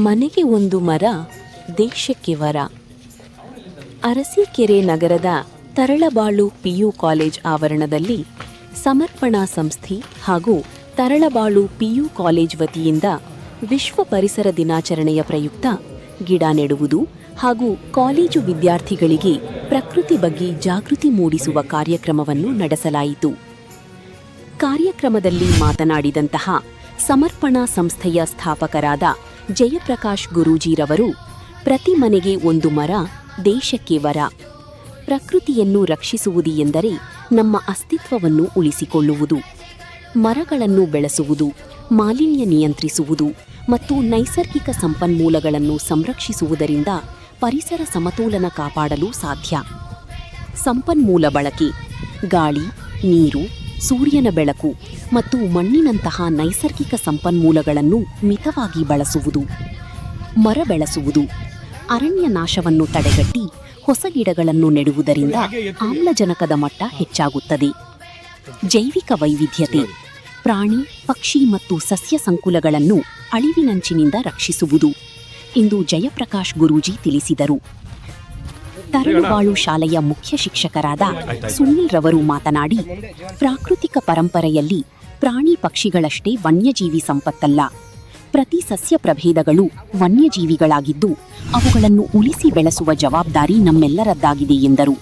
ಮನೆಗೆ ಒಂದು ಮರ, ದೇಶಕ್ಕೆ ವರ. ಅರಸೀಕೆರೆ ನಗರದ ತರಳಬಾಳು ಪಿಯು ಕಾಲೇಜ್ ಆವರಣದಲ್ಲಿ ಸಮರ್ಪಣಾ ಸಂಸ್ಥೆ ಹಾಗೂ ತರಳಬಾಳು ಪಿಯು ಕಾಲೇಜ್ ವತಿಯಿಂದ ವಿಶ್ವ ಪರಿಸರ ದಿನಾಚರಣೆಯ ಪ್ರಯುಕ್ತ ಗಿಡ ನೆಡುವುದು ಹಾಗೂ ಕಾಲೇಜು ವಿದ್ಯಾರ್ಥಿಗಳಿಗೆ ಪ್ರಕೃತಿ ಬಗ್ಗೆ ಜಾಗೃತಿ ಮೂಡಿಸುವ ಕಾರ್ಯಕ್ರಮವನ್ನು ನಡೆಸಲಾಯಿತು. ಕಾರ್ಯಕ್ರಮದಲ್ಲಿ ಮಾತನಾಡಿದಂತಹ ಸಮರ್ಪಣಾ ಸಂಸ್ಥೆಯ ಸ್ಥಾಪಕರಾದ ಜಯಪ್ರಕಾಶ್ ಗುರೂಜಿರವರು, ಪ್ರತಿ ಮನೆಗೆ ಒಂದು ಮರ, ದೇಶಕ್ಕೆ ವರ. ಪ್ರಕೃತಿಯನ್ನು ರಕ್ಷಿಸುವುದು ಎಂದರೆ ನಮ್ಮ ಅಸ್ತಿತ್ವವನ್ನು ಉಳಿಸಿಕೊಳ್ಳುವುದು. ಮರಗಳನ್ನು ಬೆಳೆಸುವುದು, ಮಾಲಿನ್ಯ ನಿಯಂತ್ರಿಸುವುದು ಮತ್ತು ನೈಸರ್ಗಿಕ ಸಂಪನ್ಮೂಲಗಳನ್ನು ಸಂರಕ್ಷಿಸುವುದರಿಂದ ಪರಿಸರ ಸಮತೋಲನ ಕಾಪಾಡಲು ಸಾಧ್ಯ. ಸಂಪನ್ಮೂಲ ಬಳಕೆ, ಗಾಳಿ, ನೀರು, ಸೂರ್ಯನ ಬೆಳಕು ಮತ್ತು ಮಣ್ಣಿನಂತಹ ನೈಸರ್ಗಿಕ ಸಂಪನ್ಮೂಲಗಳನ್ನು ಮಿತವಾಗಿ ಬಳಸುವುದು. ಮರ ಬೆಳೆಸುವುದು, ಅರಣ್ಯ ನಾಶವನ್ನು ತಡೆಗಟ್ಟಿ ಹೊಸ ಗಿಡಗಳನ್ನು ನೆಡುವುದರಿಂದ ಆಮ್ಲಜನಕದ ಮಟ್ಟ ಹೆಚ್ಚಾಗುತ್ತದೆ. ಜೈವಿಕ ವೈವಿಧ್ಯತೆ, ಪ್ರಾಣಿ, ಪಕ್ಷಿ ಮತ್ತು ಸಸ್ಯ ಸಂಕುಲಗಳನ್ನು ಅಳಿವಿನಂಚಿನಿಂದ ರಕ್ಷಿಸುವುದು ಎಂದು ಜಯಪ್ರಕಾಶ್ ಗುರೂಜಿ ತಿಳಿಸಿದರು. ತರಳಬಾಳು ಶಾಲೆಯ ಮುಖ್ಯ ಶಿಕ್ಷಕರಾದ ಸುನೀಲ್ ರವರು ಮಾತನಾಡಿ, ಪ್ರಾಕೃತಿಕ ಪರಂಪರೆಯಲ್ಲಿ ಪ್ರಾಣಿ ಪಕ್ಷಿಗಳಷ್ಟೇ ವನ್ಯಜೀವಿ ಸಂಪತ್ತಲ್ಲ, ಪ್ರತಿ ಸಸ್ಯ ಪ್ರಭೇದಗಳು ವನ್ಯಜೀವಿಗಳಾಗಿದ್ದು ಅವುಗಳನ್ನು ಉಳಿಸಿ ಬೆಳೆಸುವ ಜವಾಬ್ದಾರಿ ನಮ್ಮೆಲ್ಲರದ್ದಾಗಿದೆ ಎಂದರು.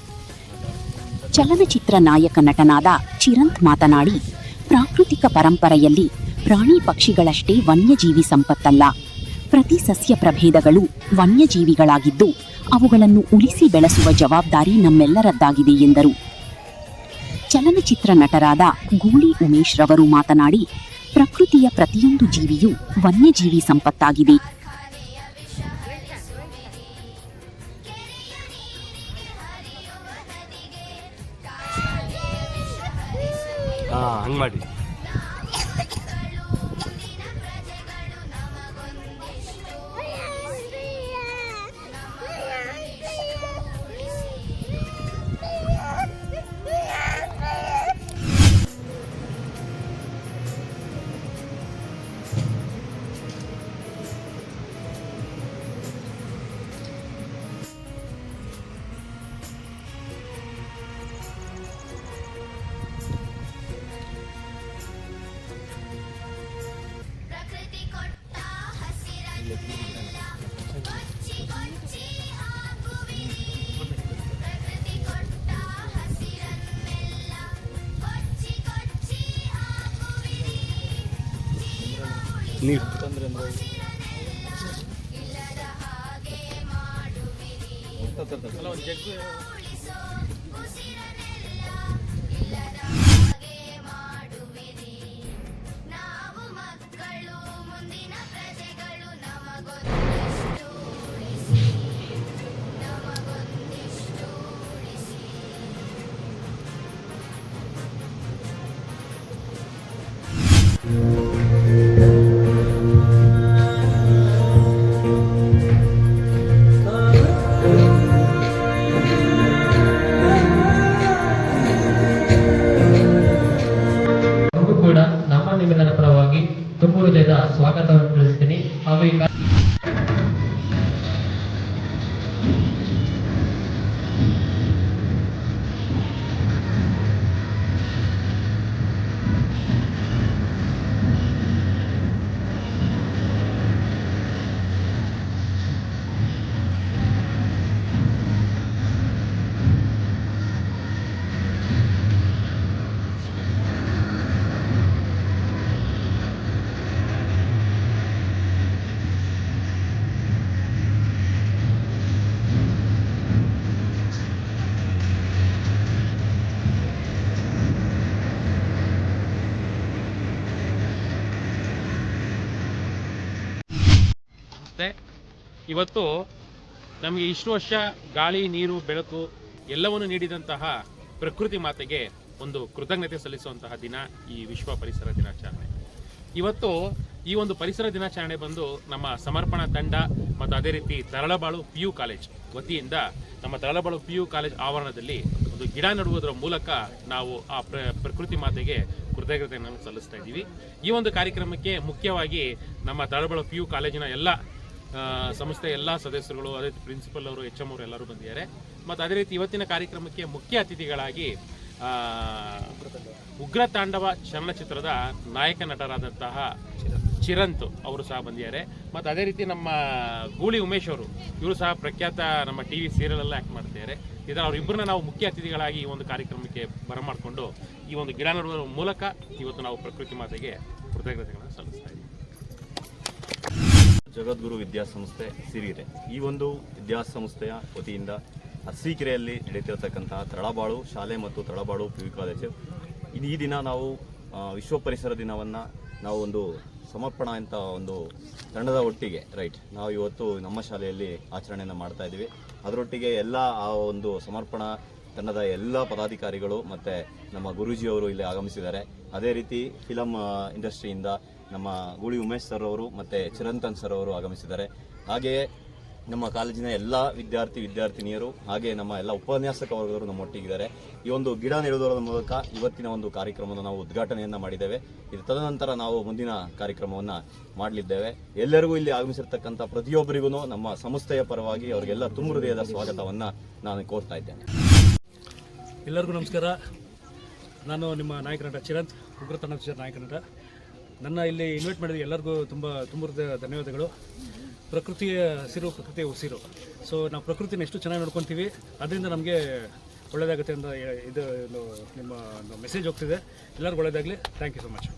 ಚಲನಚಿತ್ರ ನಾಯಕ ನಟನಾದ ಚಿರಂತ್ ಮಾತನಾಡಿ, ಪ್ರಾಕೃತಿಕ ಪರಂಪರೆಯಲ್ಲಿ ಪ್ರಾಣಿ ಪಕ್ಷಿಗಳಷ್ಟೇ ವನ್ಯಜೀವಿ ಸಂಪತ್ತಲ್ಲ, ಪ್ರತಿ ಸಸ್ಯ ಪ್ರಭೇದಗಳು ವನ್ಯಜೀವಿಗಳಾಗಿದ್ದು ಅವುಗಳನ್ನು ಉಳಿಸಿ ಬೆಳೆಸುವ ಜವಾಬ್ದಾರಿ ನಮ್ಮೆಲ್ಲರದ್ದಾಗಿದೆ ಎಂದರು. ಚಲನಚಿತ್ರ ನಟರಾದ ಗೂಳಿ ಉಮೇಶ್ ರವರು ಮಾತನಾಡಿ, ಪ್ರಕೃತಿಯ ಪ್ರತಿಯೊಂದು ಜೀವಿಯೂ ವನ್ಯಜೀವಿ ಸಂಪತ್ತಾಗಿದೆ. ನಿಮ್ಮೆಲ್ಲರ ಪರವಾಗಿ ತುಂಬ ಹೃದಯದ ಸ್ವಾಗತವನ್ನು ತಿಳಿಸ್ತೀನಿ. ಹಾಗೂ ಇವತ್ತು ನಮಗೆ ಇಷ್ಟು ವರ್ಷ ಗಾಳಿ, ನೀರು, ಬೆಳಕು ಎಲ್ಲವನ್ನು ನೀಡಿದಂತಹ ಪ್ರಕೃತಿ ಮಾತೆಗೆ ಒಂದು ಕೃತಜ್ಞತೆ ಸಲ್ಲಿಸುವಂತಹ ದಿನ ಈ ವಿಶ್ವ ಪರಿಸರ ದಿನಾಚರಣೆ. ಇವತ್ತು ಈ ಒಂದು ಪರಿಸರ ದಿನಾಚರಣೆ ಬಂದು ನಮ್ಮ ಸಮರ್ಪಣಾ ತಂಡ ಮತ್ತು ಅದೇ ರೀತಿ ತರಳಬಾಳು ಪಿಯು ಕಾಲೇಜ್ ವತಿಯಿಂದ ನಮ್ಮ ತರಳಬಾಳು ಪಿಯು ಕಾಲೇಜ್ ಆವರಣದಲ್ಲಿ ಒಂದು ಗಿಡ ನೆಡುವುದರ ಮೂಲಕ ನಾವು ಆ ಪ್ರಕೃತಿ ಮಾತೆಗೆ ಕೃತಜ್ಞತೆಯನ್ನು ಸಲ್ಲಿಸ್ತಾ ಇದ್ದೀವಿ. ಈ ಒಂದು ಕಾರ್ಯಕ್ರಮಕ್ಕೆ ಮುಖ್ಯವಾಗಿ ನಮ್ಮ ತರಳಬಾಳು ಪಿಯು ಕಾಲೇಜಿನ ಎಲ್ಲ ಸಂಸ್ಥೆಯ ಎಲ್ಲ ಸದಸ್ಯರುಗಳು, ಅದೇ ಪ್ರಿನ್ಸಿಪಲ್ ಅವರು, HM ಅವರು ಎಲ್ಲರೂ ಬಂದಿದ್ದಾರೆ. ಮತ್ತು ಅದೇ ರೀತಿ ಇವತ್ತಿನ ಕಾರ್ಯಕ್ರಮಕ್ಕೆ ಮುಖ್ಯ ಅತಿಥಿಗಳಾಗಿ ಉಗ್ರ ತಾಂಡವ ಚಲನಚಿತ್ರದ ನಾಯಕ ನಟರಾದಂತಹ ಚಿರಂತ್ ಅವರು ಸಹ ಬಂದಿದ್ದಾರೆ. ಮತ್ತು ಅದೇ ರೀತಿ ನಮ್ಮ ಗೂಳಿ ಉಮೇಶ್ ಅವರು, ಇವರು ಸಹ ಪ್ರಖ್ಯಾತ ನಮ್ಮ TV ಸೀರಿಯಲ್ ಎಲ್ಲ ಆ್ಯಕ್ಟ್ ಮಾಡ್ತಿದ್ದಾರೆ. ಇದರ ಅವರಿಬ್ಬರನ್ನ ನಾವು ಮುಖ್ಯ ಅತಿಥಿಗಳಾಗಿ ಈ ಒಂದು ಕಾರ್ಯಕ್ರಮಕ್ಕೆ ಬರಮಾಡಿಕೊಂಡು ಈ ಒಂದು ಗಿಡ ನೆಡುವ ಮೂಲಕ ಇವತ್ತು ನಾವು ಪ್ರಕೃತಿ ಮಾತೆಗೆ ಕೃತಜ್ಞತೆಗಳನ್ನು ಸಲ್ಲಿಸ್ತಾ ಇದ್ದೀವಿ. ಜಗದ್ಗುರು ವಿದ್ಯಾಸಂಸ್ಥೆ ಸಿರಿಗೆರೆ, ಈ ಒಂದು ವಿದ್ಯಾಸಂಸ್ಥೆಯ ವತಿಯಿಂದ ಅರಸೀಕೆರೆಯಲ್ಲಿ ನಡೆಯುತ್ತಿರತಕ್ಕಂತಹ ತಳಬಾಳು ಶಾಲೆ ಮತ್ತು ತಳಬಾಳು PU ಕಾಲೇಜು ಈ ದಿನ ನಾವು ವಿಶ್ವ ಪರಿಸರ ದಿನವನ್ನು ನಾವು ಒಂದು ಸಮರ್ಪಣಾ ಅಂತ ಒಂದು ತಂಡದ ಒಟ್ಟಿಗೆ ನಾವು ಇವತ್ತು ನಮ್ಮ ಶಾಲೆಯಲ್ಲಿ ಆಚರಣೆಯನ್ನು ಮಾಡ್ತಾ ಇದ್ದೀವಿ. ಅದರೊಟ್ಟಿಗೆ ಎಲ್ಲ ಆ ಒಂದು ಸಮರ್ಪಣಾ ತಂಡದ ಎಲ್ಲ ಪದಾಧಿಕಾರಿಗಳು ಮತ್ತು ನಮ್ಮ ಗುರೂಜಿಯವರು ಇಲ್ಲಿ ಆಗಮಿಸಿದ್ದಾರೆ. ಅದೇ ರೀತಿ ಫಿಲಮ್ ಇಂಡಸ್ಟ್ರಿಯಿಂದ ನಮ್ಮ ಗೂಳಿ ಉಮೇಶ್ ಸರ್ ಅವರು ಮತ್ತು ಚಿರಂತನ್ ಸರ್ ಅವರು ಆಗಮಿಸಿದ್ದಾರೆ. ಹಾಗೆಯೇ ನಮ್ಮ ಕಾಲೇಜಿನ ಎಲ್ಲ ವಿದ್ಯಾರ್ಥಿನಿಯರು ಹಾಗೆ ನಮ್ಮ ಎಲ್ಲ ಉಪನ್ಯಾಸಕ ವರ್ಗದವರು ನಮ್ಮೊಟ್ಟಿಗಿದ್ದಾರೆ. ಈ ಒಂದು ಗಿಡ ನೆಡುವುದರ ಮೂಲಕ ಇವತ್ತಿನ ಒಂದು ಕಾರ್ಯಕ್ರಮವನ್ನು ನಾವು ಉದ್ಘಾಟನೆಯನ್ನು ಮಾಡಿದ್ದೇವೆ. ಇದು ತದನಂತರ ನಾವು ಮುಂದಿನ ಕಾರ್ಯಕ್ರಮವನ್ನು ಮಾಡಲಿದ್ದೇವೆ. ಎಲ್ಲರಿಗೂ ಇಲ್ಲಿ ಆಗಮಿಸಿರ್ತಕ್ಕಂಥ ಪ್ರತಿಯೊಬ್ಬರಿಗೂ ನಮ್ಮ ಸಂಸ್ಥೆಯ ಪರವಾಗಿ ಅವರಿಗೆಲ್ಲ ತುಂಬ ಹೃದಯದ ಸ್ವಾಗತವನ್ನು ನಾನು ಕೋರ್ತಾ ಇದ್ದೇನೆ. ಎಲ್ಲರಿಗೂ ನಮಸ್ಕಾರ. ನಾನು ನಿಮ್ಮ ನಾಯಕ ನಟ ಚಿರಂತ್, ಉಗ್ರ ತಾಂಡವ ನಾಯಕ ನಟ. ನನ್ನ ಇಲ್ಲಿ ಇನ್ವೈಟ್ ಮಾಡಿದ ಎಲ್ಲರಿಗೂ ತುಂಬ ಧನ್ಯವಾದಗಳು. ಪ್ರಕೃತಿಯ ಹಸಿರು, ಪ್ರಕೃತಿಯ ಉಸಿರು. ಸೊ ನಾವು ಪ್ರಕೃತಿನ ಎಷ್ಟು ಚೆನ್ನಾಗಿ ನೋಡ್ಕೊತೀವಿ, ಅದರಿಂದ ನಮಗೆ ಒಳ್ಳೆಯದಾಗುತ್ತೆ ಅಂತ ಇದು ನಿಮ್ಮ ಮೆಸೇಜ್ ಹೋಗ್ತಿದೆ. ಎಲ್ಲರಿಗೂ ಒಳ್ಳೆಯದಾಗಲಿ. Thank you so much.